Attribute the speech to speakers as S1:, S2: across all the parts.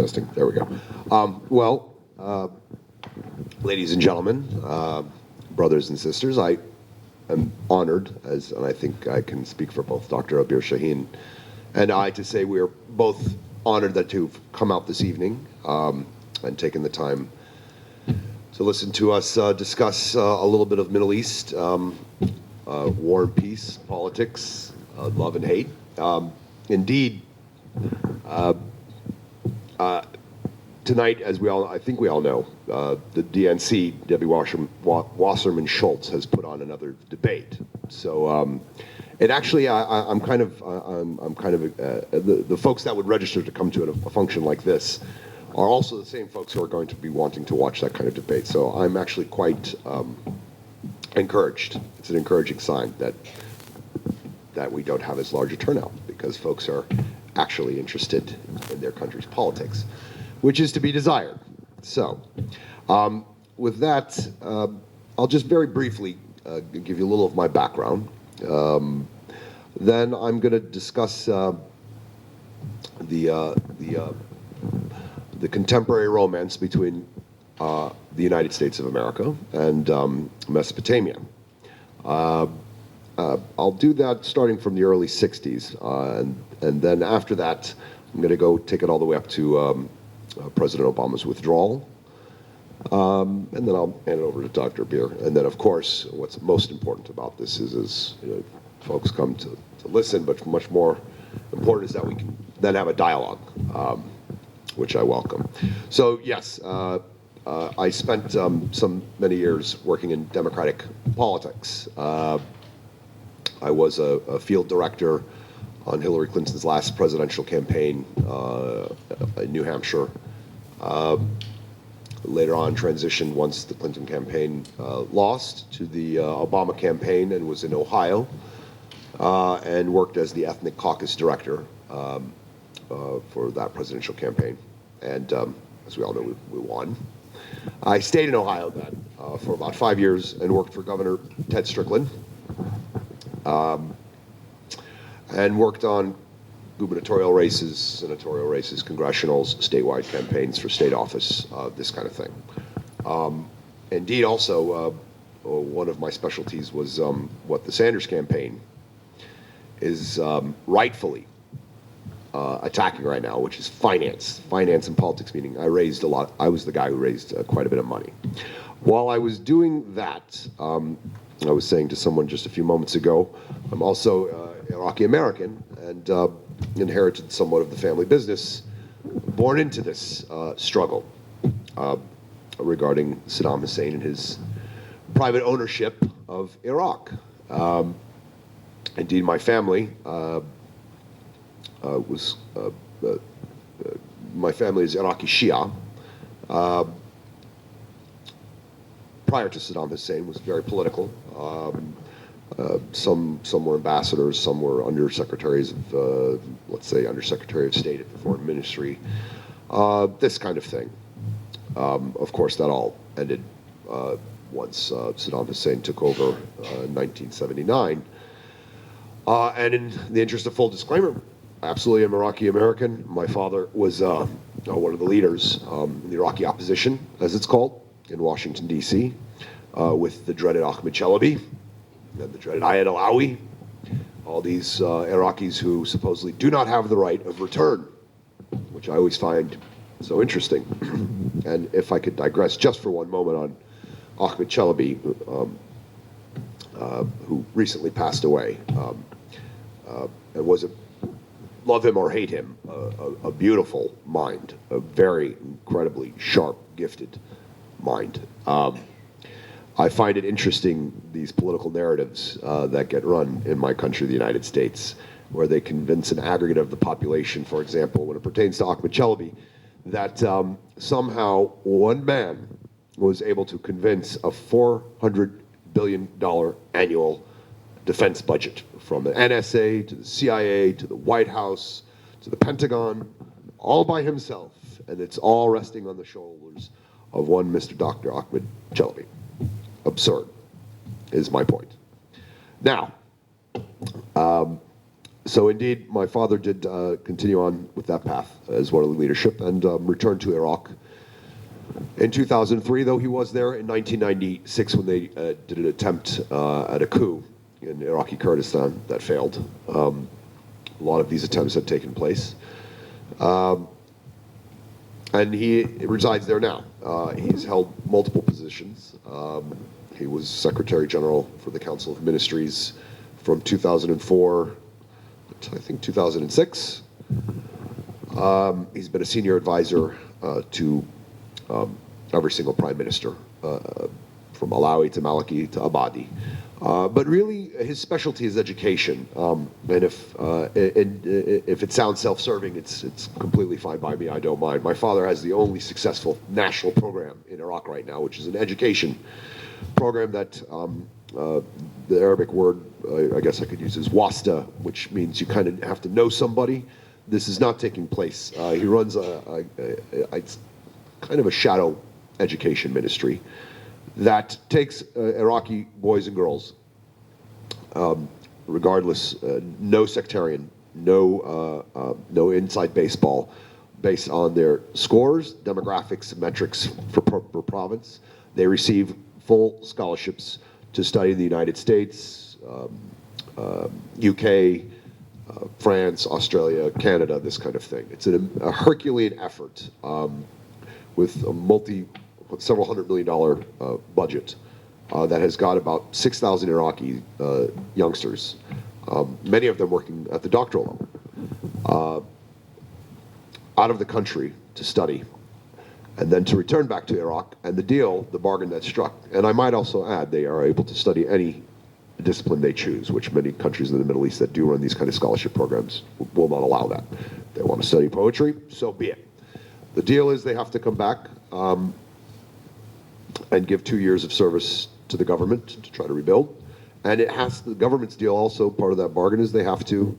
S1: testing. There we go. Ladies and gentlemen, brothers and sisters, I am honored, and I think I can speak for both Dr. Abir Shaheen and I, to say we are both honored that you've come out this evening and taken the time to listen to us discuss a little bit of Middle East, war and peace, politics, love and hate. Indeed, tonight, as I think we all know, the DNC, Debbie Wasserman Schultz, has put on another debate. So it actually, I'm kind of the folks that would register to come to a function like this are also the same folks who are going to be wanting to watch that kind of debate. So I'm actually quite encouraged. It's an encouraging sign that we don't have as large a turnout, because folks are actually interested in their country's politics, which is to be desired. So with that, I'll just very briefly give you a little of my background. Then I'm going to discuss the contemporary romance between the United States of America and Mesopotamia. I'll do that starting from the early 60s, and then after that, I'm going to go take it all the way up to President Obama's withdrawal, and then I'll hand it over to Dr. Beer. And then, of course, what's most important about this is folks come to listen, but much more important is that we can then have a dialogue, which I welcome. So yes, I spent many years working in democratic politics. I was a field director on Hillary Clinton's last presidential campaign in New Hampshire. Later on, transitioned once the Clinton campaign lost to the Obama campaign, and was in Ohio, and worked as the ethnic caucus director for that presidential campaign. And as we all know, we won. I stayed in Ohio then for about 5 years and worked for Governor Ted Strickland, and worked on gubernatorial races, senatorial races, congressionals, statewide campaigns for state office, this kind of thing. Indeed, also, one of my specialties was what the Sanders campaign is rightfully attacking right now, which is finance and politics, meaning I was the guy who raised quite a bit of money. While I was doing that, I was saying to someone just a few moments ago, I'm also Iraqi American, and inherited somewhat of the family business, born into this struggle regarding Saddam Hussein and his private ownership of Iraq. Indeed, my family my family is Iraqi Shia. Prior to Saddam Hussein, was very political. Some were ambassadors, some were undersecretaries of, let's say, undersecretary of state at the foreign ministry, this kind of thing. Of course, that all ended once Saddam Hussein took over in 1979. And in the interest of full disclaimer, absolutely am Iraqi American. My father was one of the leaders in the Iraqi opposition, as it's called, in Washington, D.C., with the dreaded Ahmed Chalabi and the dreaded Ayad Alawi, all these Iraqis who supposedly do not have the right of return, which I always find so interesting. And if I could digress just for one moment on Ahmed Chalabi, who recently passed away, and was love him or hate him, a beautiful mind, a very incredibly sharp, gifted mind. I find it interesting, these political narratives that get run in my country, the United States, where they convince an aggregate of the population, for example, when it pertains to Ahmed Chalabi, that somehow one man was able to convince a $400 billion annual defense budget, from the NSA to the CIA to the White House to the Pentagon, all by himself, and it's all resting on the shoulders of one Mr. Dr. Ahmed Chalabi. Absurd, is my point. Now, So indeed, my father did continue on with that path as one of the leadership and returned to Iraq in 2003, though he was there in 1996 when they did an attempt at a coup in Iraqi Kurdistan that failed. A lot of these attempts had taken place. And he resides there now. He's held multiple positions. He was Secretary General for the Council of Ministries from 2004 to, I think, 2006. He's been a senior advisor to every single prime minister, from Alawi to Maliki to Abadi. But really, his specialty is education. And if it sounds self-serving, it's completely fine by me. I don't mind. My father has the only successful national program in Iraq right now, which is an education program that the Arabic word, I guess I could use, is wasta, which means you kind of have to know somebody. This is not taking place. He runs it's kind of a shadow education ministry that takes Iraqi boys and girls, regardless, no sectarian, no inside baseball, based on their scores, demographics, metrics for province. They receive full scholarships to study in the United States, UK, France, Australia, Canada, this kind of thing. It's a Herculean effort with a several $100 million budget that has got about 6,000 Iraqi youngsters, many of them working at the doctoral level, out of the country to study, and then to return back to Iraq. And the bargain that's struck, and I might also add, they are able to study any discipline they choose, which many countries in the Middle East that do run these kind of scholarship programs will not allow that. They want to study poetry, so be it. The deal is they have to come back and give 2 years of service to the government to try to rebuild. And the government's deal also, part of that bargain, is they have to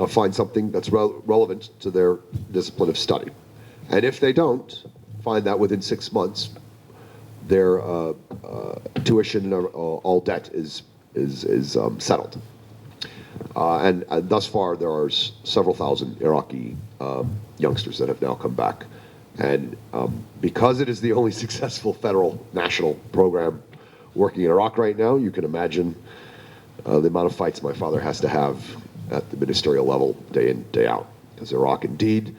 S1: find something that's relevant to their discipline of study. And if they don't find that within 6 months, their tuition and all debt is settled. And thus far, there are several thousand Iraqi youngsters that have now come back. And because it is the only successful federal national program working in Iraq right now, you can imagine the amount of fights my father has to have at the ministerial level day in, day out. Because Iraq, indeed,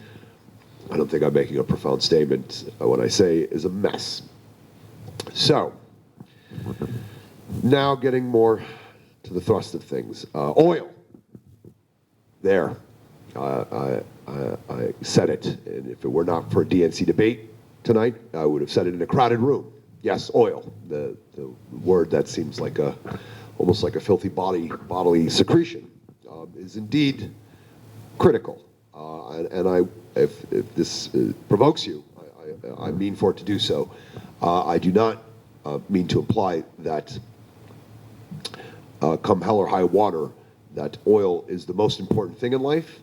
S1: I don't think I'm making a profound statement when I say, is a mess. So, now getting more to the thrust of things. Oil. There. I said it, and if it were not for a DNC debate tonight, I would have said it in a crowded room. Yes, oil, the word that seems like almost like a filthy bodily secretion, is indeed critical. And if this provokes you, I mean for it to do so. I do not mean to imply that come hell or high water, that oil is the most important thing in life,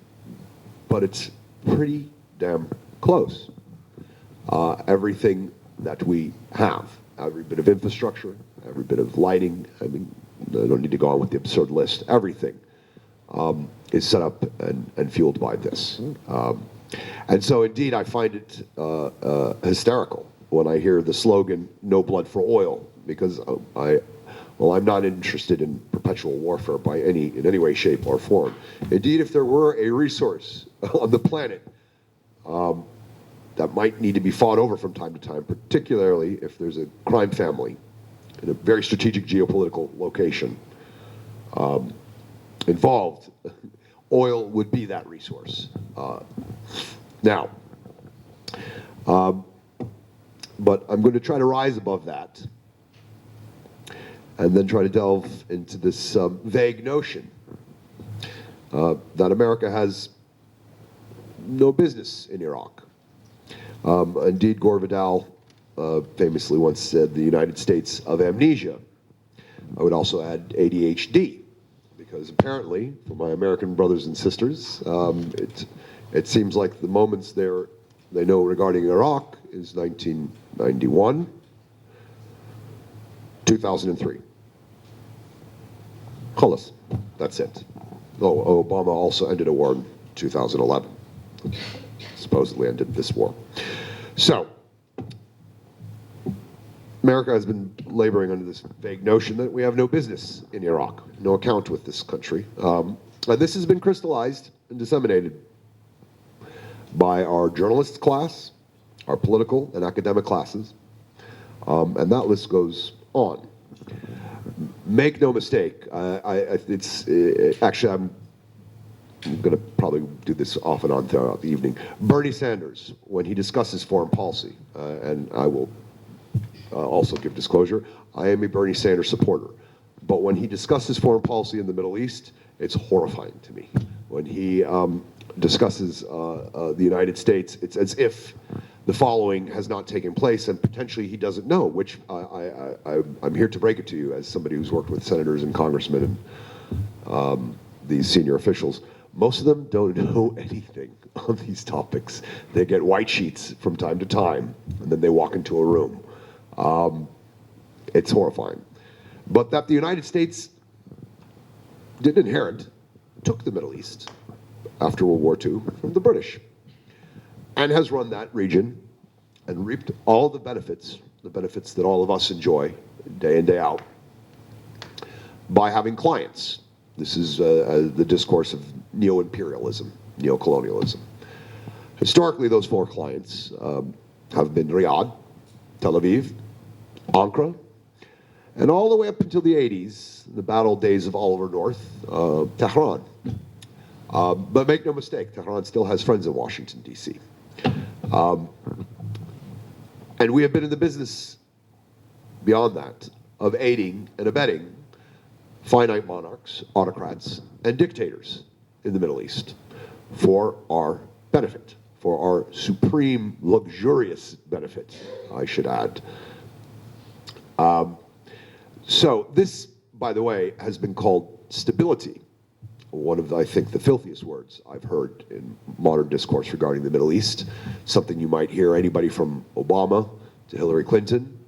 S1: but it's pretty damn close. Everything that we have, every bit of infrastructure, every bit of lighting, I mean, I don't need to go on with the absurd list, everything is set up and fueled by this. And so indeed, I find it hysterical when I hear the slogan, "No blood for oil," because I'm not interested in perpetual warfare in any way, shape, or form. Indeed, if there were a resource on the planet that might need to be fought over from time to time, particularly if there's a crime family in a very strategic geopolitical location involved, oil would be that resource. Now, but I'm going to try to rise above that and then try to delve into this vague notion that America has no business in Iraq. Indeed, Gore Vidal famously once said, "The United States of amnesia." I would also add ADHD, because apparently, for my American brothers and sisters, it seems like the moments they know regarding Iraq is 1991, 2003. Khalas, that's it. Oh, Obama also ended a war in 2011. Supposedly ended this war. So, America has been laboring under this vague notion that we have no business in Iraq, no account with this country. And this has been crystallized and disseminated by our journalists class, our political and academic classes, and that list goes on. Make no mistake, actually I'm going to probably do this off and on throughout the evening. Bernie Sanders, when he discusses foreign policy, and I will also give disclosure, I am a Bernie Sanders supporter. But when he discusses foreign policy in the Middle East, it's horrifying to me. When he discusses the United States, it's as if the following has not taken place, and potentially he doesn't know, which I'm here to break it to you as somebody who's worked with senators and congressmen and these senior officials. Most of them don't know anything on these topics. They get white sheets from time to time, and then they walk into a room. It's horrifying. But that the United States didn't inherit, took the Middle East after World War II from the British, and has run that region and reaped all the benefits that all of us enjoy day in, day out, by having clients. This is the discourse of neo-imperialism, neo-colonialism. Historically, those four clients have been Riyadh, Tel Aviv, Ankara, and all the way up until the 80s, the bad old days of Oliver North, Tehran. But make no mistake, Tehran still has friends in Washington, D.C. And we have been in the business, beyond that, of aiding and abetting finite monarchs, autocrats, and dictators in the Middle East for our benefit, for our supreme, luxurious benefit, I should add. So this, by the way, has been called stability, one of, I think, the filthiest words I've heard in modern discourse regarding the Middle East, something you might hear anybody from Obama to Hillary Clinton,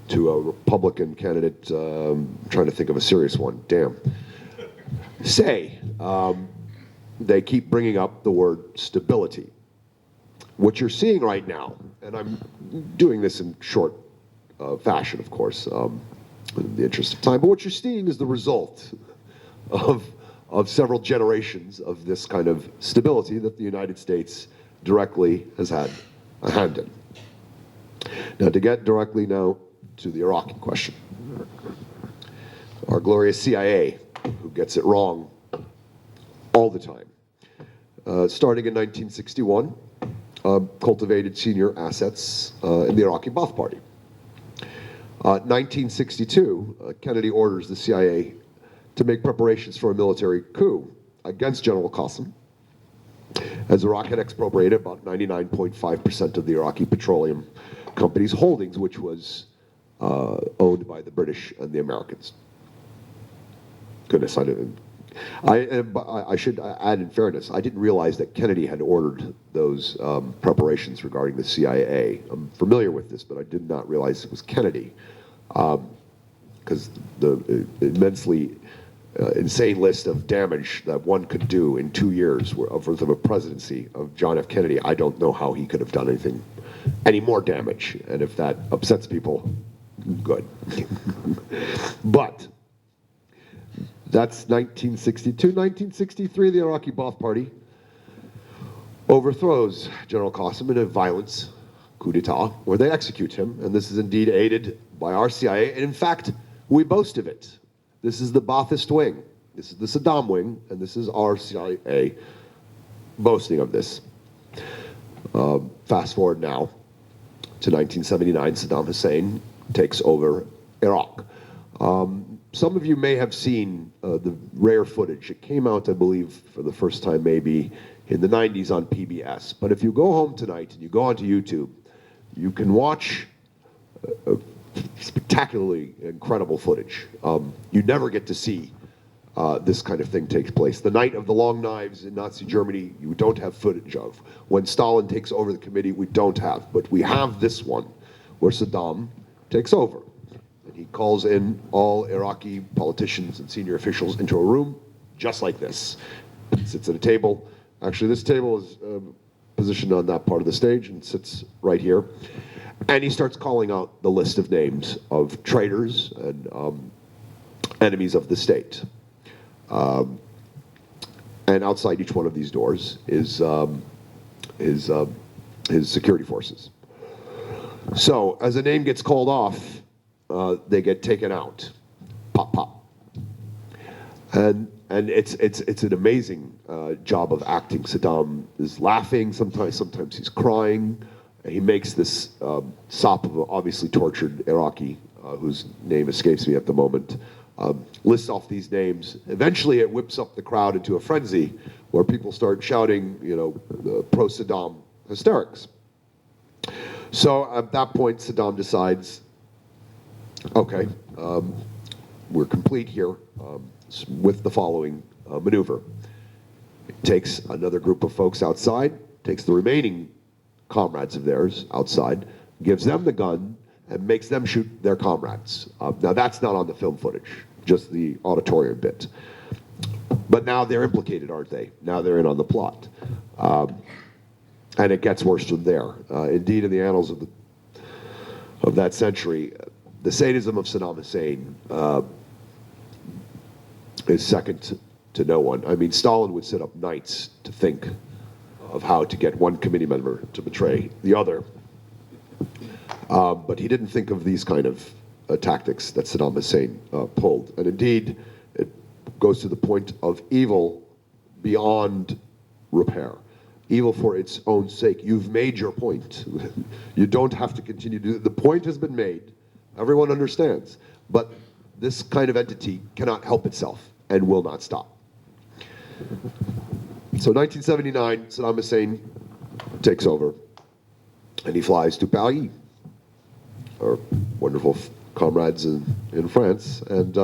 S1: to a Republican candidate, trying to think of a serious one, damn, say. They keep bringing up the word stability. What you're seeing right now, and I'm doing this in short fashion, of course, in the interest of time, but what you're seeing is the result of several generations of this kind of stability that the United States directly has had a hand in. Now, to get directly now to the Iraqi question. Our glorious CIA, who gets it wrong all the time. Starting in 1961, cultivated senior assets in the Iraqi Ba'ath Party. 1962, Kennedy orders the CIA to make preparations for a military coup against General Qasem, as Iraq had expropriated about 99.5% of the Iraqi Petroleum Company's holdings, which was owned by the British and the Americans. Goodness, I should add, in fairness, I didn't realize that Kennedy had ordered those preparations regarding the CIA. I'm familiar with this, but I did not realize it was Kennedy, because the immensely insane list of damage that one could do in 2 years worth of a presidency of John F. Kennedy, I don't know how he could have done any more damage. And if that upsets people, good. But that's 1962. 1963, the Iraqi Ba'ath Party overthrows General Qasem in a violent coup d'etat, where they execute him, and this is indeed aided by our CIA, and in fact, we boast of it. This is the Ba'athist wing, this is the Saddam wing, and this is our CIA boasting of this. Fast forward now to 1979, Saddam Hussein takes over Iraq. Some of you may have seen the rare footage. It came out, I believe, for the first time maybe in the 90s on PBS. But if you go home tonight and you go onto YouTube, you can watch spectacularly incredible footage. You never get to see this kind of thing take place. The night of the long knives in Nazi Germany, you don't have footage of. When Stalin takes over the committee, we don't have. But we have this one, where Saddam takes over. And he calls in all Iraqi politicians and senior officials into a room, just like this. Sits at a table. Actually, this table is positioned on that part of the stage and sits right here. And he starts calling out the list of names of traitors and enemies of the state. And outside each one of these doors is his security forces. So as a name gets called off, they get taken out. Pop, pop. And it's an amazing job of acting. Saddam is laughing, sometimes he's crying. He makes this sop of an obviously tortured Iraqi, whose name escapes me at the moment, lists off these names. Eventually it whips up the crowd into a frenzy where people start shouting, pro-Saddam hysterics. So at that point, Saddam decides, okay, we're complete here with the following maneuver. It takes another group of folks outside, takes the remaining comrades of theirs outside, gives them the gun, and makes them shoot their comrades. Now that's not on the film footage, just the auditorium bit. But now they're implicated, aren't they? Now they're in on the plot. And it gets worse from there. Indeed, in the annals of that century, the sadism of Saddam Hussein is second to no one. I mean, Stalin would sit up nights to think of how to get one committee member to betray the other. But he didn't think of these kind of tactics that Saddam Hussein pulled. And indeed, it goes to the point of evil beyond repair. Evil for its own sake. You've made your point. You don't have to continue to do it. The point has been made. Everyone understands. But this kind of entity cannot help itself and will not stop. So 1979, Saddam Hussein takes over, and he flies to Paris, our wonderful comrades in France, and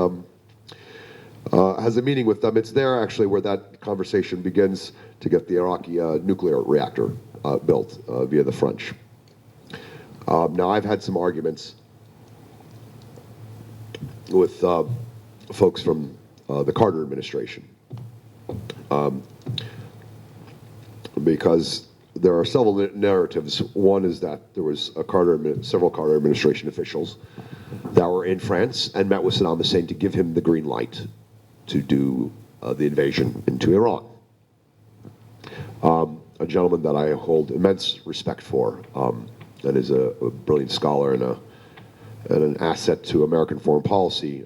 S1: has a meeting with them. It's there, actually, where that conversation begins to get the Iraqi nuclear reactor built via the French. Now, I've had some arguments with folks from the Carter administration, because there are several narratives. One is that there was several Carter administration officials that were in France and met with Saddam Hussein to give him the green light to do the invasion into Iran. A gentleman that I hold immense respect for, and is a brilliant scholar and an asset to American foreign policy.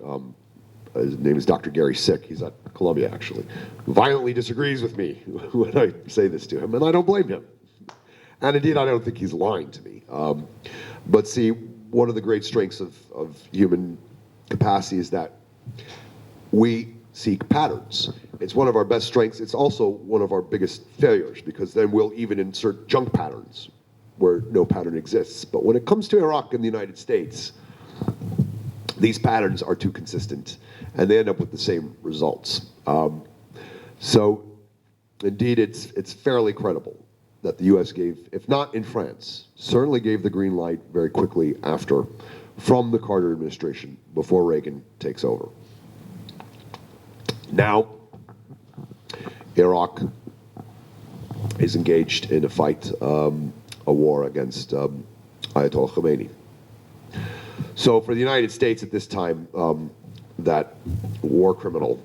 S1: His name is Dr. Gary Sick. He's at Columbia, actually. Violently disagrees with me when I say this to him, and I don't blame him. And indeed, I don't think he's lying to me. But see, one of the great strengths of human capacity is that we seek patterns. It's one of our best strengths. It's also one of our biggest failures, because then we'll even insert junk patterns where no pattern exists. But when it comes to Iraq and the United States, these patterns are too consistent, and they end up with the same results. So, indeed, it's fairly credible that the U.S. gave, if not in France, certainly gave the green light very quickly after, from the Carter administration, before Reagan takes over. Now, Iraq is engaged in a fight, a war against Ayatollah Khomeini. So for the United States at this time, that war criminal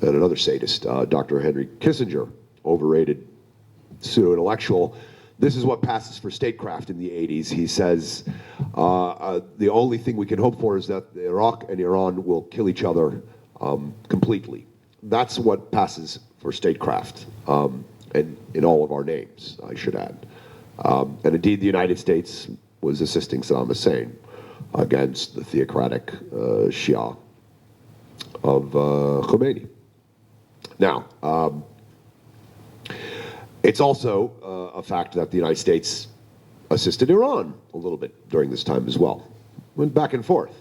S1: and another sadist, Dr. Henry Kissinger, overrated pseudo-intellectual, this is what passes for statecraft in the 80s. He says, the only thing we can hope for is that Iraq and Iran will kill each other completely. That's what passes for statecraft, and in all of our names, I should add. And indeed, the United States was assisting Saddam Hussein against the theocratic Shia of Khomeini. Now, it's also a fact that the United States assisted Iran a little bit during this time as well. Went back and forth.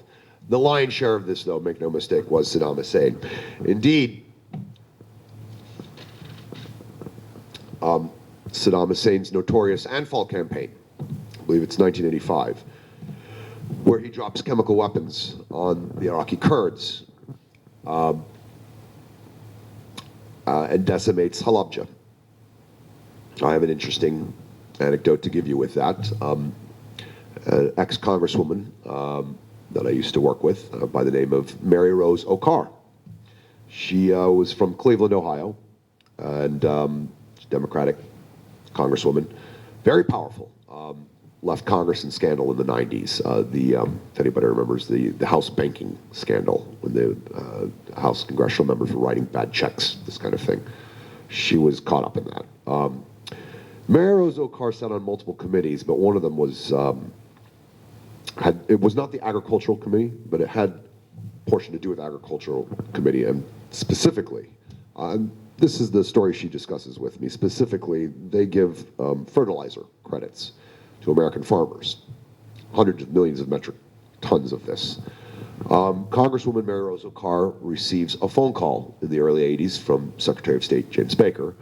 S1: The lion's share of this, though, make no mistake, was Saddam Hussein. Indeed, Saddam Hussein's notorious Anfal campaign, I believe it's 1985, where he drops chemical weapons on the Iraqi Kurds, and decimates Halabja. I have an interesting anecdote to give you with that. An ex-congresswoman that I used to work with by the name of Mary Rose Okar. She was from Cleveland, Ohio, and Democratic congresswoman, very powerful. Left Congress in scandal in the 90s. If anybody remembers the House banking scandal, when the House congressional members were writing bad checks, this kind of thing. She was caught up in that. Mary Rose Okar sat on multiple committees, but one of them was, it was not the Agricultural Committee, but it had a portion to do with the Agricultural Committee, and specifically, this is the story she discusses with me, specifically, they give fertilizer credits to American farmers, hundreds of millions of metric tons of this. Congresswoman Mary Rose Okar receives a phone call in the early 80s from Secretary of State James Baker,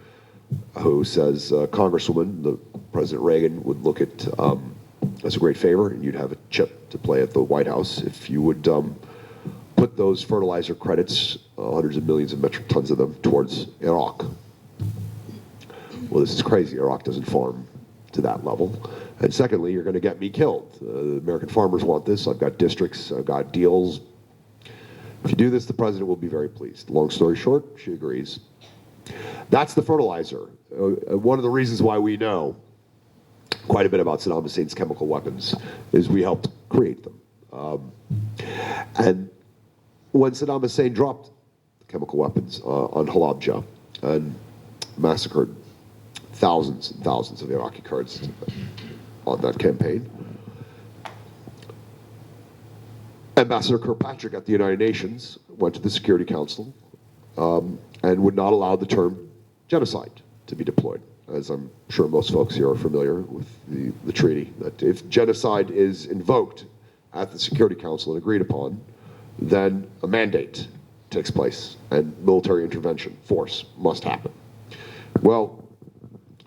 S1: who says, Congresswoman, President Reagan would look at as a great favor, and you'd have a chip to play at the White House if you would put those fertilizer credits, hundreds of millions of metric tons of them, towards Iraq. Well, this is crazy. Iraq doesn't farm to that level. And secondly, you're going to get me killed. The American farmers want this. I've got districts, I've got deals. If you do this, the president will be very pleased. Long story short, she agrees. That's the fertilizer. One of the reasons why we know quite a bit about Saddam Hussein's chemical weapons is we helped create them. And when Saddam Hussein dropped chemical weapons on Halabja and massacred thousands and thousands of Iraqi Kurds on that campaign, Ambassador Kirkpatrick at the United Nations went to the Security Council and would not allow the term genocide to be deployed. As I'm sure most folks here are familiar with the treaty, that if genocide is invoked at the Security Council and agreed upon, then a mandate takes place and military intervention, force, must happen. Well,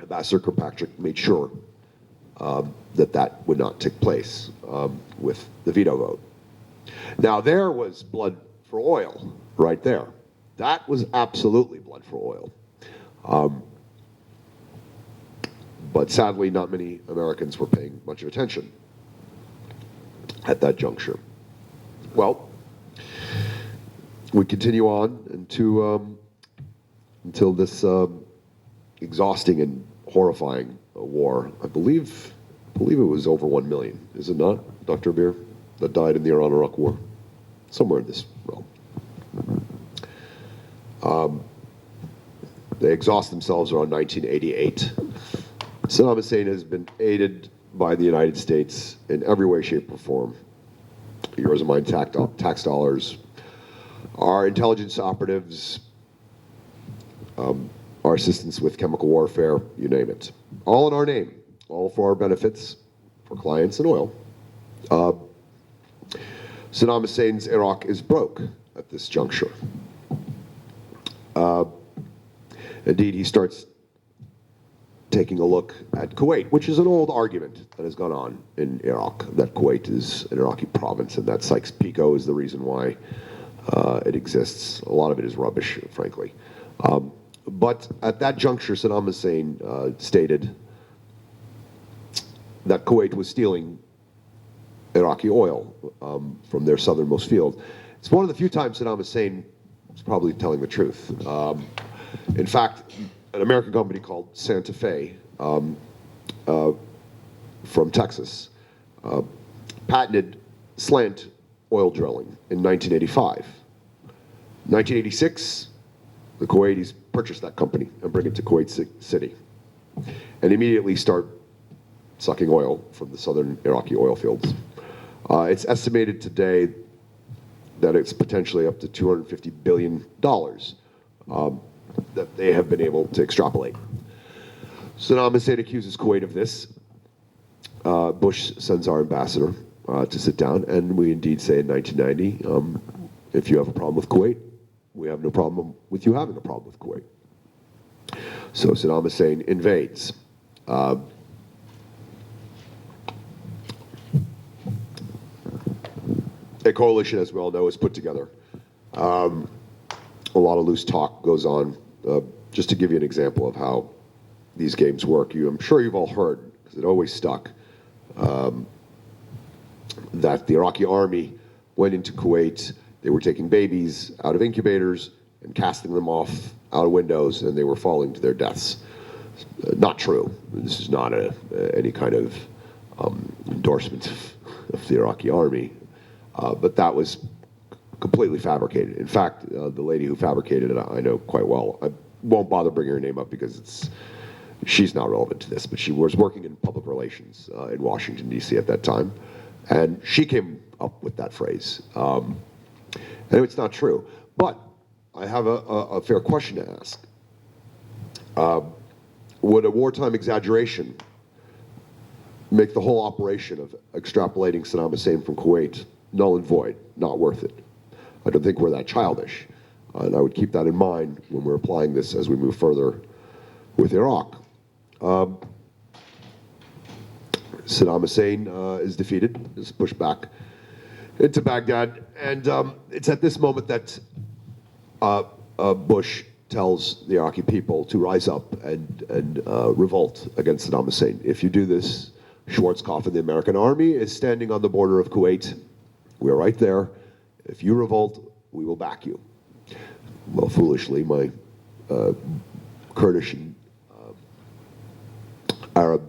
S1: Ambassador Kirkpatrick made sure that that would not take place with the veto vote. Now there was blood for oil right there. That was absolutely blood for oil. But sadly, not many Americans were paying much of attention at that juncture. Well, we continue on until this exhausting and horrifying war. I believe it was over 1 million, is it not, Dr. Beer, that died in the Iran-Iraq war? Somewhere in this realm. They exhaust themselves around 1988. Saddam Hussein has been aided by the United States in every way, shape, or form. Yours and mine tax dollars, our intelligence operatives, our assistance with chemical warfare, you name it. All in our name, all for our benefits, for clients and oil. Saddam Hussein's Iraq is broke at this juncture. Indeed, he starts taking a look at Kuwait, which is an old argument that has gone on in Iraq, that Kuwait is an Iraqi province and that Sykes-Picot is the reason why it exists. A lot of it is rubbish, frankly. But at that juncture, Saddam Hussein stated that Kuwait was stealing Iraqi oil from their southernmost field. It's one of the few times Saddam Hussein was probably telling the truth. In fact, an American company called Santa Fe from Texas patented slant oil drilling in 1985. 1986, the Kuwaitis purchased that company and bring it to Kuwait City and immediately start sucking oil from the southern Iraqi oil fields. It's estimated today that it's potentially up to $250 billion that they have been able to extrapolate. Saddam Hussein accuses Kuwait of this. Bush sends our ambassador to sit down, and we indeed say in 1990, if you have a problem with Kuwait, we have no problem with you having a problem with Kuwait. So Saddam Hussein invades. A coalition, as we all know, is put together. A lot of loose talk goes on Just to give you an example of how these games work, I'm sure you've all heard, because it always stuck, that the Iraqi army went into Kuwait. They were taking babies out of incubators and casting them off out of windows, and they were falling to their deaths. Not true. This is not any kind of endorsement of the Iraqi army, but that was completely fabricated. In fact, the lady who fabricated it, I know quite well. I won't bother bringing her name up because she's not relevant to this, but she was working in public relations in Washington, D.C. at that time, and she came up with that phrase. And it's not true. But I have a fair question to ask. Would a wartime exaggeration make the whole operation of extrapolating Saddam Hussein from Kuwait null and void, not worth it? I don't think we're that childish. And I would keep that in mind when we're applying this as we move further with Iraq. Saddam Hussein is defeated, is pushed back into Baghdad, and it's at this moment that Bush tells the Iraqi people to rise up and revolt against Saddam Hussein. If you do this, Schwarzkopf and the American army is standing on the border of Kuwait. We're right there. If you revolt, we will back you. Well, foolishly, my Kurdish and Arab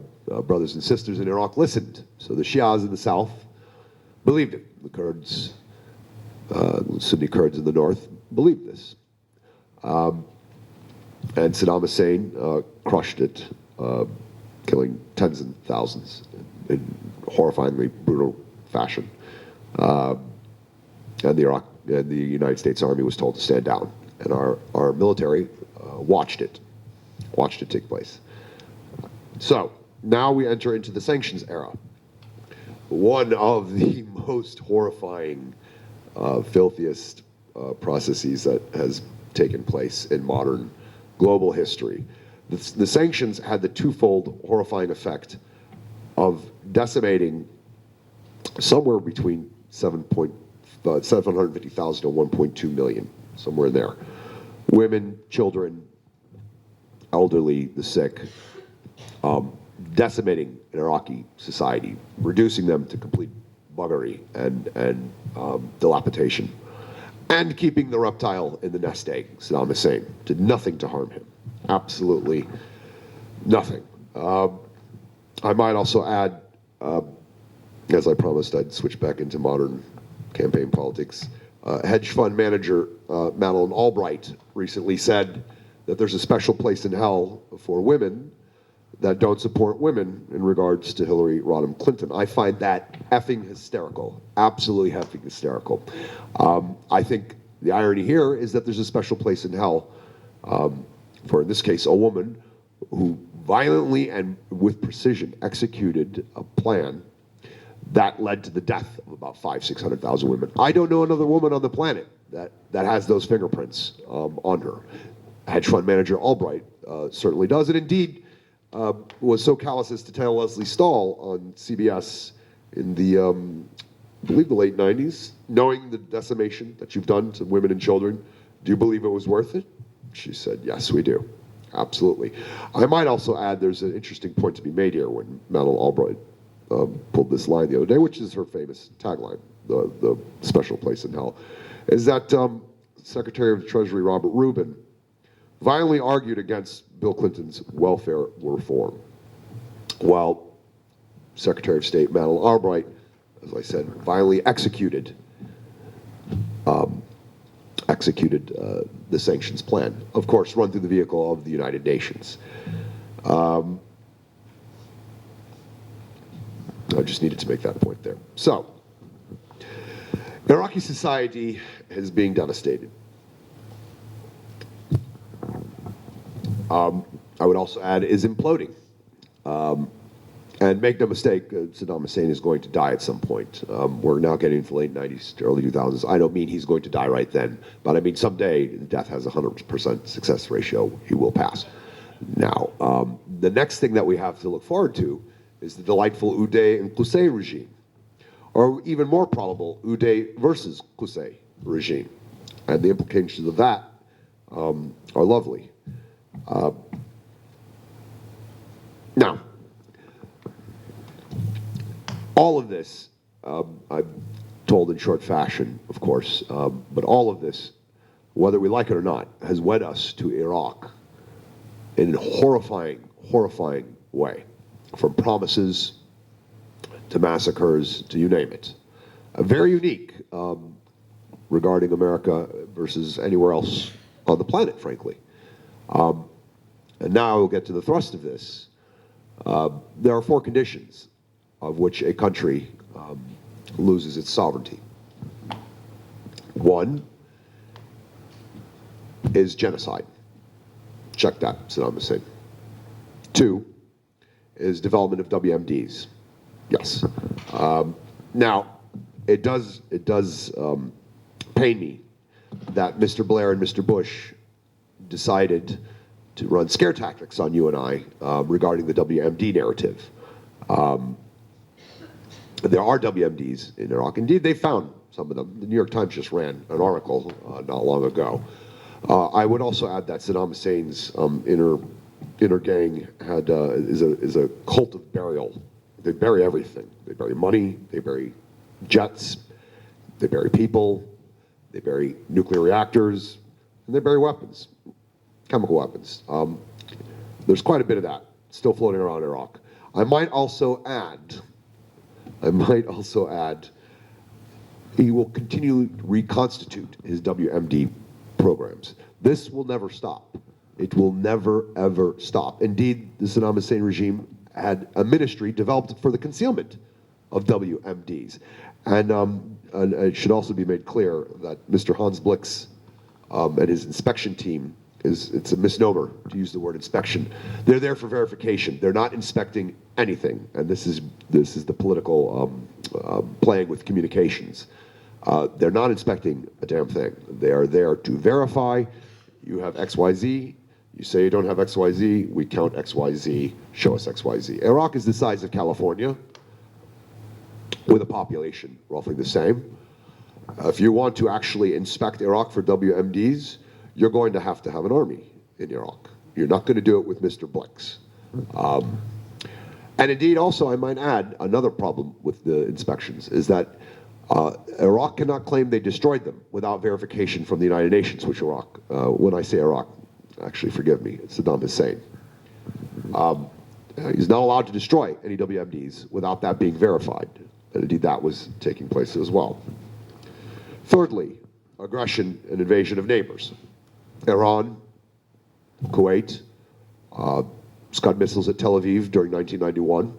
S1: brothers and sisters in Iraq listened. So the Shias in the south believed it. The Kurds, Sunni Kurds in the north, believed this. And Saddam Hussein crushed it, killing tens and thousands in horrifyingly brutal fashion. And the United States Army was told to stand down. And our military watched it take place. So now we enter into the sanctions era. One of the most horrifying, filthiest processes that has taken place in modern global history. The sanctions had the twofold horrifying effect of decimating somewhere between 750,000 to 1.2 million, somewhere in there. Women, children, elderly, the sick, decimating an Iraqi society, reducing them to complete buggery and dilapidation, and keeping the reptile in the nest egg, Saddam Hussein. Did nothing to harm him. Absolutely nothing. I might also add, as I promised, I'd switch back into modern campaign politics. Hedge fund manager Madeleine Albright recently said that there's a special place in hell for women that don't support women in regards to Hillary Rodham Clinton. I find that effing hysterical, absolutely effing hysterical. I think the irony here is that there's a special place in hell for, in this case, a woman who violently and with precision executed a plan that led to the death of about 600,000 women. I don't know another woman on the planet that has those fingerprints on her. Hedge fund manager Albright certainly does, and indeed was so callous as to tell Leslie Stahl on CBS in the, I believe the late 90s, knowing the decimation that you've done to women and children, do you believe it was worth it? She said, yes, we do. Absolutely. I might also add there's an interesting point to be made here when Madeleine Albright pulled this line the other day, which is her famous tagline, the special place in hell, is that Secretary of the Treasury Robert Rubin violently argued against Bill Clinton's welfare reform, while Secretary of State Madeleine Albright, as I said, violently executed the sanctions plan, of course, run through the vehicle of the United Nations. I just needed to make that point there. So, Iraqi society is being devastated. I would also add is imploding. And make no mistake, Saddam Hussein is going to die at some point. We're now getting into the late 90s to early 2000s. I don't mean he's going to die right then, but I mean someday death has a 100% success ratio. He will pass. Now, the next thing that we have to look forward to is the delightful Uday and Qusay regime, or even more probable, Uday versus Qusay regime. And the implications of that are lovely. Now, all of this, I'm told in short fashion, of course, but all of this, whether we like it or not, has led us to Iraq in a horrifying, horrifying way, from promises to massacres to you name it. Very unique regarding America versus anywhere else on the planet, frankly. And now we'll get to the thrust of this. There are 4 conditions of which a country loses its sovereignty. 1 is genocide. Check that, Saddam Hussein. 2 is development of WMDs. Yes. Now, it does pain me that Mr. Blair and Mr. Bush decided to run scare tactics on you and I regarding the WMD narrative. There are WMDs in Iraq. Indeed, they found some of them. The New York Times just ran an article not long ago. I would also add that Saddam Hussein's inner gang is a cult of burial. They bury everything. They bury money. They bury jets. They bury people. They bury nuclear reactors, and they bury weapons, chemical weapons. There's quite a bit of that still floating around Iraq. I might also add, he will continue to reconstitute his WMD programs. This will never stop. It will never, ever stop. Indeed, the Saddam Hussein regime had a ministry developed for the concealment of WMDs. And it should also be made clear that Mr. Hans Blix and his inspection team, it's a misnomer to use the word inspection. They're there for verification. They're not inspecting anything. And this is the political playing with communications. They're not inspecting a damn thing. They are there to verify you have XYZ. You say you don't have XYZ, we count XYZ, show us XYZ. Iraq is the size of California, with a population roughly the same. If you want to actually inspect Iraq for WMDs, you're going to have an army in Iraq. You're not going to do it with Mr. Blix. And indeed, also, I might add, another problem with the inspections is that Iraq cannot claim they destroyed them without verification from the United Nations, which Iraq, when I say Iraq, actually forgive me, it's Saddam Hussein. He's not allowed to destroy any WMDs without that being verified. And indeed, that was taking place as well. Thirdly, aggression and invasion of neighbors. Iran, Kuwait, Scud missiles at Tel Aviv during 1991.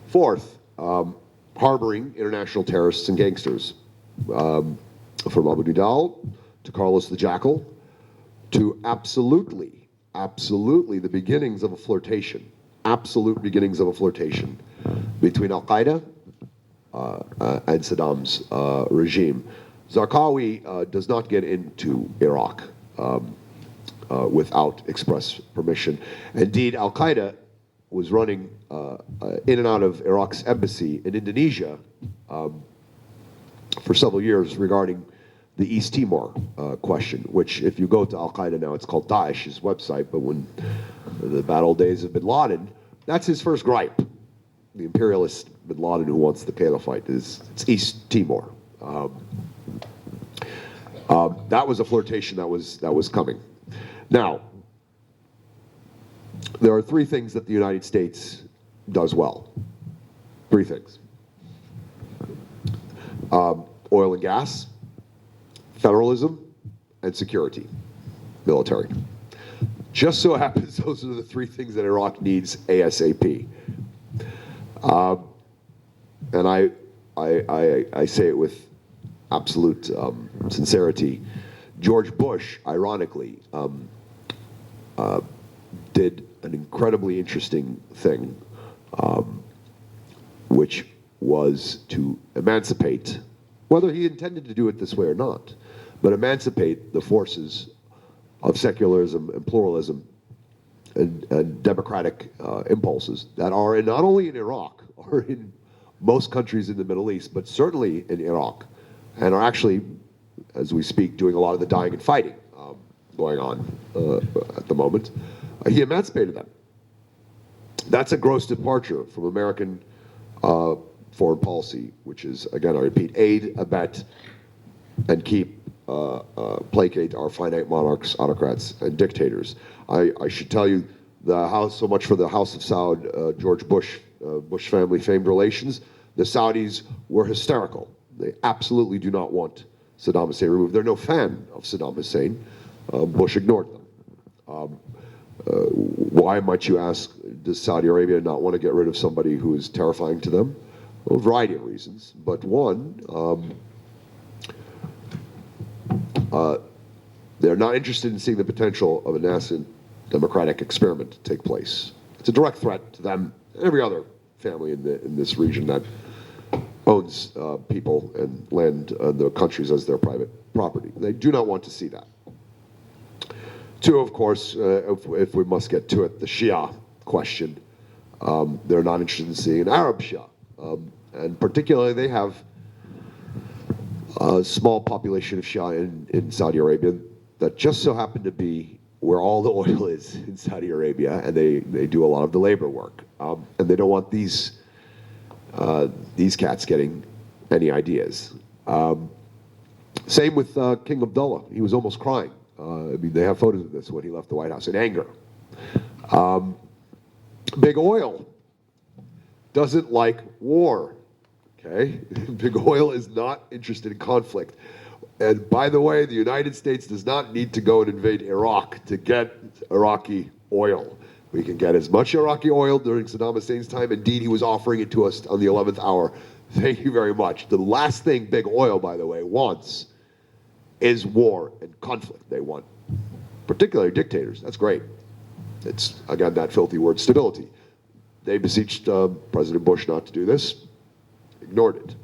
S1: Fourth, harboring international terrorists and gangsters, from Abu Nidal to Carlos the Jackal, to absolutely the beginnings of a flirtation, absolute beginnings of a flirtation between Al-Qaeda and Saddam's regime. Zarqawi does not get into Iraq without express permission. Indeed, Al-Qaeda was running in and out of Iraq's embassy in Indonesia for several years regarding the East Timor question, which if you go to Al-Qaeda now, it's called Daesh's website, but when the bad old days of bin Laden, that's his first gripe. The imperialist bin Laden who wants the caliphate it's East Timor. That was a flirtation that was coming. Now, there are 3 things that the United States does well. 3 things. Oil and gas, federalism, and security, military. Just so happens those are the 3 things that Iraq needs ASAP. And I say it with absolute sincerity. George Bush, ironically, did an incredibly interesting thing, which was to emancipate, whether he intended to do it this way or not, but emancipate the forces of secularism and pluralism and democratic impulses that are not only in Iraq, or in most countries in the Middle East, but certainly in Iraq, and are actually, as we speak, doing a lot of the dying and fighting. going on at the moment. He emancipated them. That's a gross departure from American foreign policy, which is, again, I repeat, aid, abet, and keep, placate our finite monarchs, autocrats, and dictators. I should tell you, the House, so much for the House of Saud, George Bush, Bush family famed relations. The Saudis were hysterical. They absolutely do not want Saddam Hussein removed. They're no fan of Saddam Hussein. Bush ignored them. Why, might you ask, does Saudi Arabia not want to get rid of somebody who is terrifying to them? Well, a variety of reasons, but one, they're not interested in seeing the potential of a nascent democratic experiment to take place. It's a direct threat to them and every other family in this region that owns people and land the countries as their private property. They do not want to see that. Two, of course, if we must get to it, the Shia question. They're not interested in seeing an Arab Shia. And particularly, they have a small population of Shia in Saudi Arabia that just so happen to be where all the oil is in Saudi Arabia, and they do a lot of the labor work. And they don't want these cats getting any ideas. Same with King Abdullah. He was almost crying. I mean, they have photos of this when he left the White House in anger. Big Oil doesn't like war, okay? Big Oil is not interested in conflict. And by the way, the United States does not need to go and invade Iraq to get Iraqi oil. We can get as much Iraqi oil during Saddam Hussein's time. Indeed, he was offering it to us on the 11th hour. Thank you very much. The last thing Big Oil, by the way, wants is war and conflict. They want, particularly dictators. That's great. It's, again, that filthy word, stability. They beseeched President Bush not to do this, ignored it.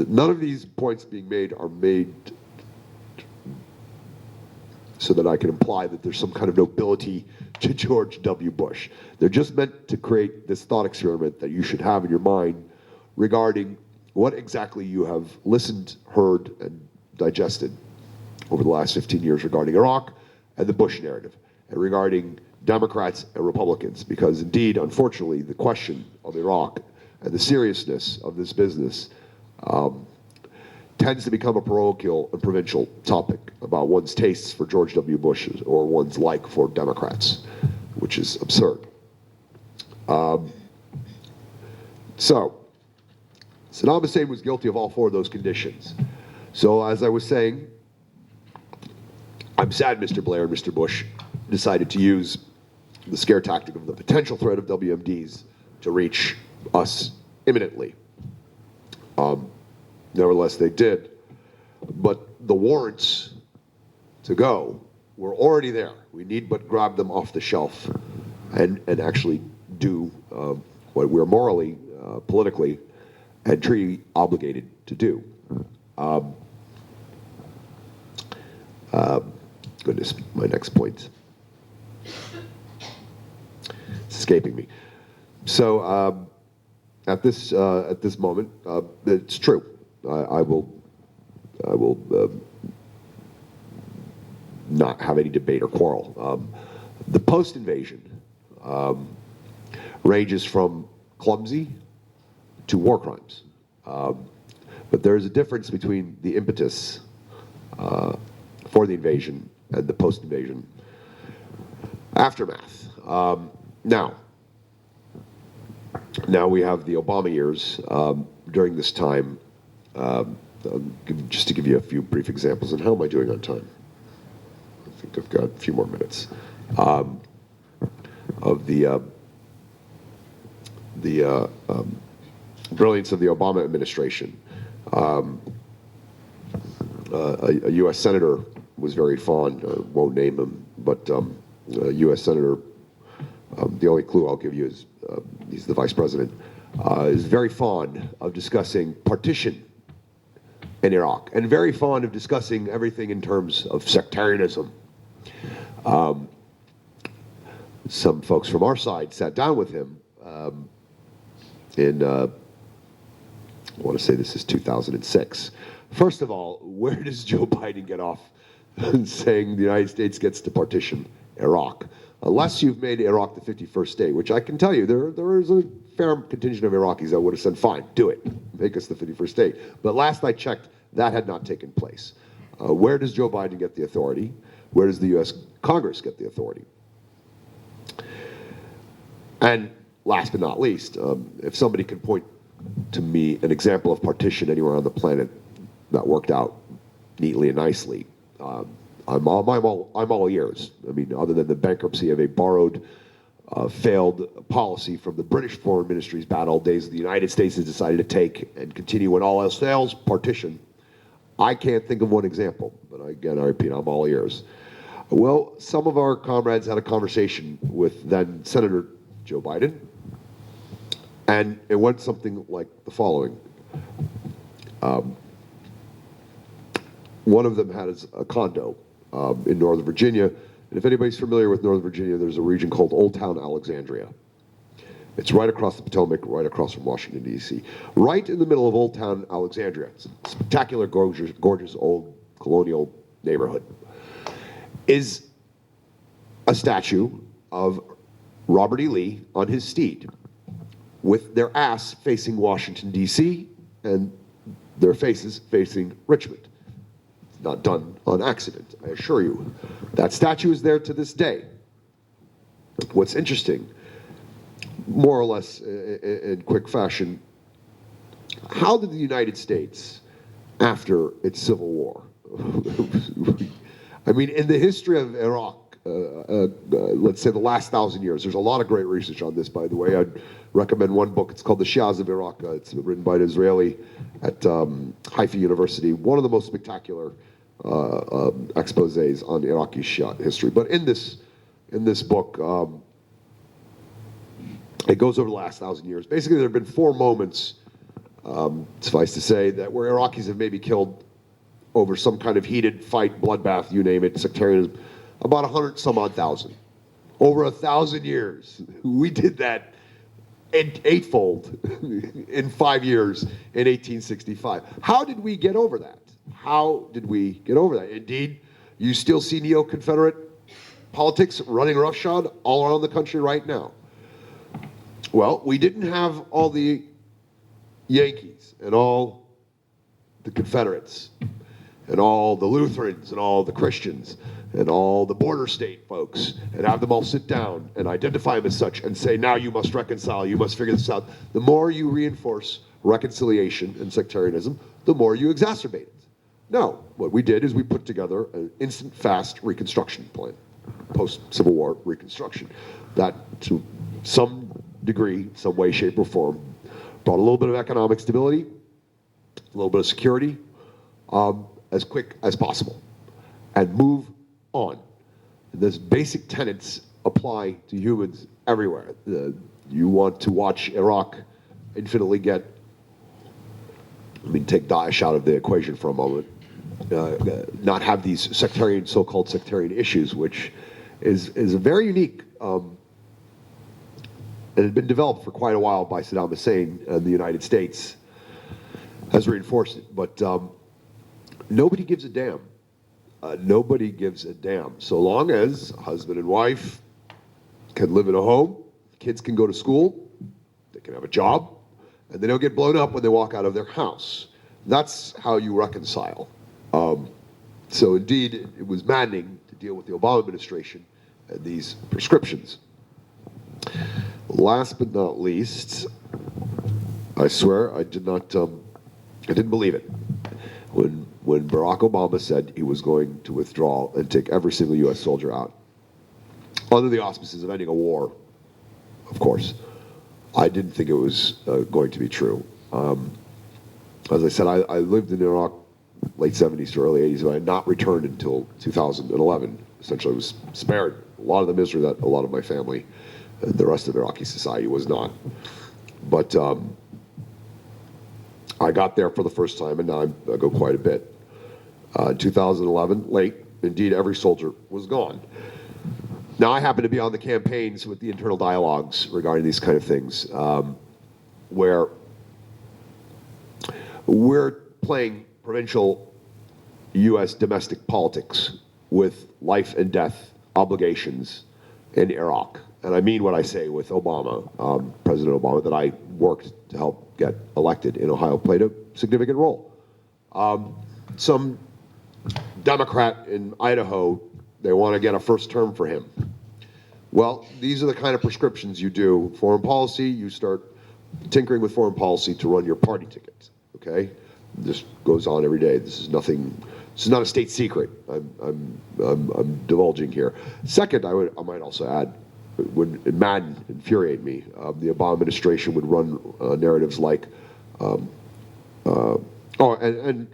S1: None of these points being made are made so that I can imply that there's some kind of nobility to George W. Bush. They're just meant to create this thought experiment that you should have in your mind regarding what exactly you have listened, heard, and digested over the last 15 years regarding Iraq and the Bush narrative, and regarding Democrats and Republicans, because indeed, unfortunately, the question of Iraq and the seriousness of this business tends to become a parochial and provincial topic about one's tastes for George W. Bush or one's like for Democrats, which is absurd. So, Saddam Hussein was guilty of all four of those conditions. So, as I was saying, I'm sad Mr. Blair and Mr. Bush decided to use the scare tactic of the potential threat of WMDs to reach us imminently. Nevertheless, they did. But the warrants to go were already there. We need but grab them off the shelf and actually do what we're morally, politically, and treaty obligated to do. Goodness, my next point. It's escaping me. So at this moment, it's true. I will not have any debate or quarrel. The post-invasion ranges from clumsy to war crimes. But there is a difference between the impetus for the invasion and the post-invasion aftermath. Now we have the Obama years. During this time, just to give you a few brief examples, and how am I doing on time? I think I've got a few more minutes. Of the brilliance of the Obama administration. A U.S. senator was very fond, won't name him, but a U.S. senator, the only clue I'll give you is he's the vice president, is very fond of discussing partition in Iraq, and very fond of discussing everything in terms of sectarianism. Some folks from our side sat down with him in, I want to say this is 2006. First of all, where does Joe Biden get off saying the United States gets to partition Iraq. Unless you've made Iraq the 51st state, which I can tell you, there is a fair contingent of Iraqis that would have said, fine, do it, make us the 51st state. But last I checked, that had not taken place. Where does Joe Biden get the authority? Where does the US Congress get the authority? And last but not least, if somebody can point to me an example of partition anywhere on the planet that worked out neatly and nicely, I'm all ears. I mean, other than the bankruptcy of a borrowed, failed policy from the British Foreign Ministry's bad old days, the United States has decided to take and continue when all else fails, partition. I can't think of one example, but again, I repeat, I'm all ears. Well, some of our comrades had a conversation with then Senator Joe Biden, and it went something like the following. One of them had a condo in Northern Virginia, and if anybody's familiar with Northern Virginia, there's a region called Old Town Alexandria. It's right across the Potomac, right across from Washington, D.C. Right in the middle of Old Town Alexandria. It's a spectacular, gorgeous old colonial neighborhood. Is a statue of Robert E. Lee on his steed, with their ass facing Washington, D.C., and their faces facing Richmond. It's not done on accident, I assure you. That statue is there to this day. What's interesting, more or less in quick fashion, how did the United States, after its civil war, I mean, in the history of Iraq, let's say the last 1,000 years, there's a lot of great research on this, by the way. I'd recommend one book. It's called The Shias of Iraq. It's written by an Israeli at Haifa University. One of the most spectacular exposés on Iraqi Shia history. But in this book, it goes over the last 1,000 years. Basically, there have been 4 moments, suffice to say, that where Iraqis have maybe killed over some kind of heated fight, bloodbath, you name it, sectarianism, about 100 some odd thousand. Over 1,000 years. We did that eightfold in 5 years in 1865. How did we get over that? How did we get over that? Indeed, you still see neo-Confederate politics running roughshod all around the country right now. Well, we didn't have all the Yankees and all the Confederates and all the Lutherans and all the Christians and all the border state folks and have them all sit down and identify them as such and say, now you must reconcile, you must figure this out. The more you reinforce reconciliation and sectarianism, the more you exacerbate it. No, what we did is we put together an instant, fast reconstruction plan, post-Civil War reconstruction, that to some degree, some way, shape, or form, brought a little bit of economic stability, a little bit of security, as quick as possible, and move on. Those basic tenets apply to humans everywhere. You want to watch Iraq infinitely get, take Daesh out of the equation for a moment, not have these sectarian, so-called sectarian issues, which is very unique, and had been developed for quite a while by Saddam Hussein, and the United States has reinforced it. But nobody gives a damn. Nobody gives a damn. So long as husband and wife can live in a home, kids can go to school, they can have a job, and they don't get blown up when they walk out of their house. That's how you reconcile. So indeed, it was maddening to deal with the Obama administration and these prescriptions. Last but not least, I swear I didn't believe it. When Barack Obama said he was going to withdraw and take every single U.S. soldier out, under the auspices of ending a war, of course, I didn't think it was going to be true. As I said, I lived in Iraq late 70s to early 80s, but I had not returned until 2011. Essentially, I was spared a lot of the misery that a lot of my family and the rest of Iraqi society was not. But I got there for the first time, and now I go quite a bit. 2011, late, indeed, every soldier was gone. Now, I happen to be on the campaigns with the internal dialogues regarding these kind of things, where we're playing provincial U.S. domestic politics with life and death obligations in Iraq. And I mean what I say with Obama, President Obama, that I worked to help get elected in Ohio, played a significant role. Some Democrat in Idaho, they want to get a first term for him. Well, these are the kind of prescriptions you do. Foreign policy, you start tinkering with foreign policy to run your party ticket, okay? This goes on every day. This is nothing, this is not a state secret I'm divulging here. Second, I might also add, it would infuriate me. The Obama administration would run narratives like, and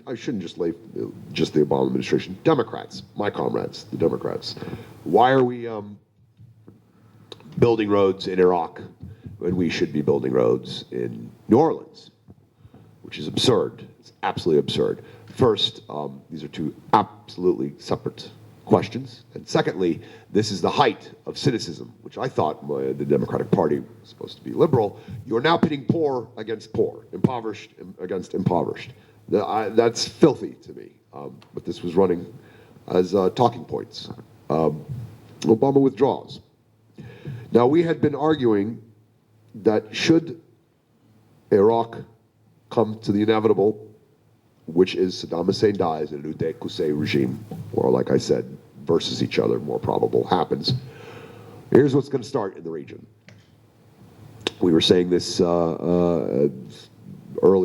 S1: I shouldn't just lay just the Obama administration, Democrats, my comrades, the Democrats. Why are we building roads in Iraq when we should be building roads in New Orleans? Which is absurd. It's absolutely absurd. First, these are two absolutely separate questions. And secondly, this is the height of cynicism, which I thought the Democratic Party was supposed to be liberal. You are now pitting poor against poor, impoverished against impoverished. That's filthy to me. But this was running as talking points. Obama withdraws. Now, we had been arguing that should Iraq come to the inevitable, which is Saddam Hussein dies and a new Qusay regime, or like I said, versus each other, more probable, happens. Here's what's going to start in the region. We were saying this early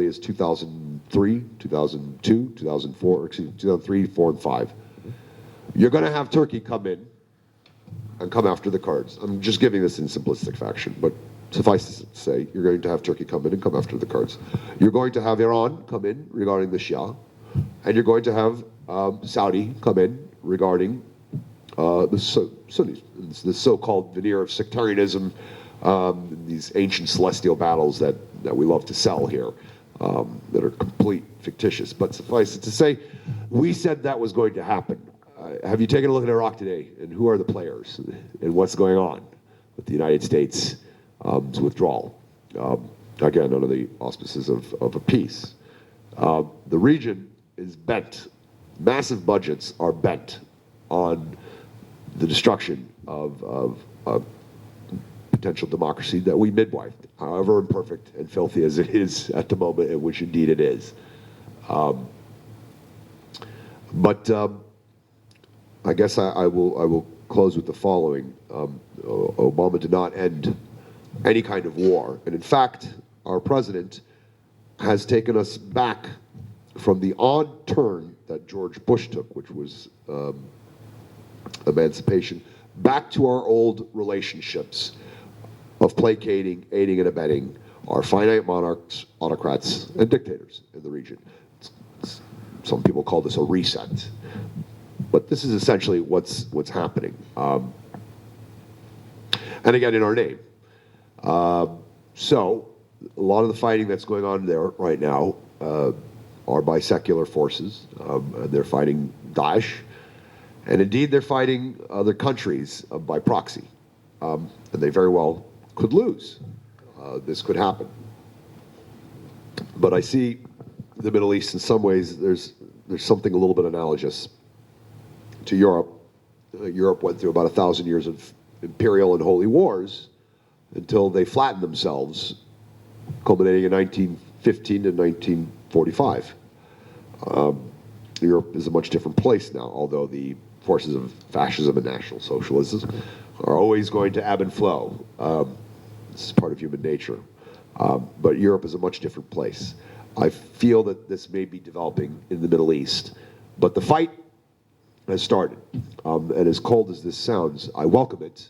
S1: as 2003, 2002, 2004, excuse me, 2003, 4, and 5. You're going to have Turkey come in and come after the Kurds. I'm just giving this in simplistic fashion, but suffice to say, you're going to have Turkey come in and come after the Kurds. You're going to have Iran come in regarding the Shia, and you're going to have Saudi come in regarding the Sunnis, the so-called veneer of sectarianism, these ancient celestial battles that we love to sell here, that are complete fictitious. But suffice it to say, we said that was going to happen. Have you taken a look at Iraq today, and who are the players, and what's going on with the United States' withdrawal? Again, under the auspices of a peace. The region is bent. Massive budgets are bent on the destruction of potential democracy that we midwifed, however imperfect and filthy as it is at the moment, in which indeed it is. I guess I will close with the following. Obama did not end any kind of war. And in fact, our president has taken us back from the odd turn that George Bush took, which was emancipation, back to our old relationships of placating, aiding and abetting our finite monarchs, autocrats, and dictators in the region. Some people call this a reset. But this is essentially what's happening. And again, in our name. So a lot of the fighting that's going on there right now are by secular forces. And they're fighting Daesh. And indeed, they're fighting other countries by proxy. And they very well could lose. This could happen. But I see the Middle East in some ways, there's something a little bit analogous to Europe. Europe went through about 1,000 years of imperial and holy wars until they flattened themselves, culminating in 1915 and 1945. Europe is a much different place now, although the forces of fascism and National Socialism are always going to ebb and flow. This is part of human nature. But Europe is a much different place. I feel that this may be developing in the Middle East, but the fight has started. And as cold as this sounds, I welcome it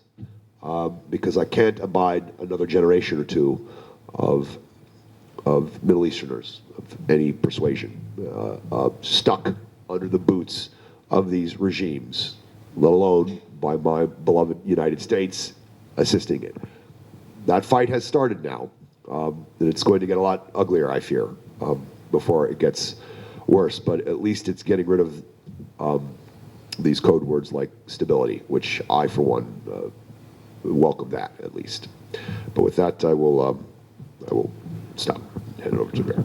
S1: because I can't abide another generation or two of Middle Easterners of any persuasion stuck under the boots of these regimes, let alone by my beloved United States assisting it. That fight has started now, and it's going to get a lot uglier, I fear, before it gets worse, but at least it's getting rid of these code words like stability, which I, for one, welcome that, at least. But with that, I will stop. Hand it over to Bear.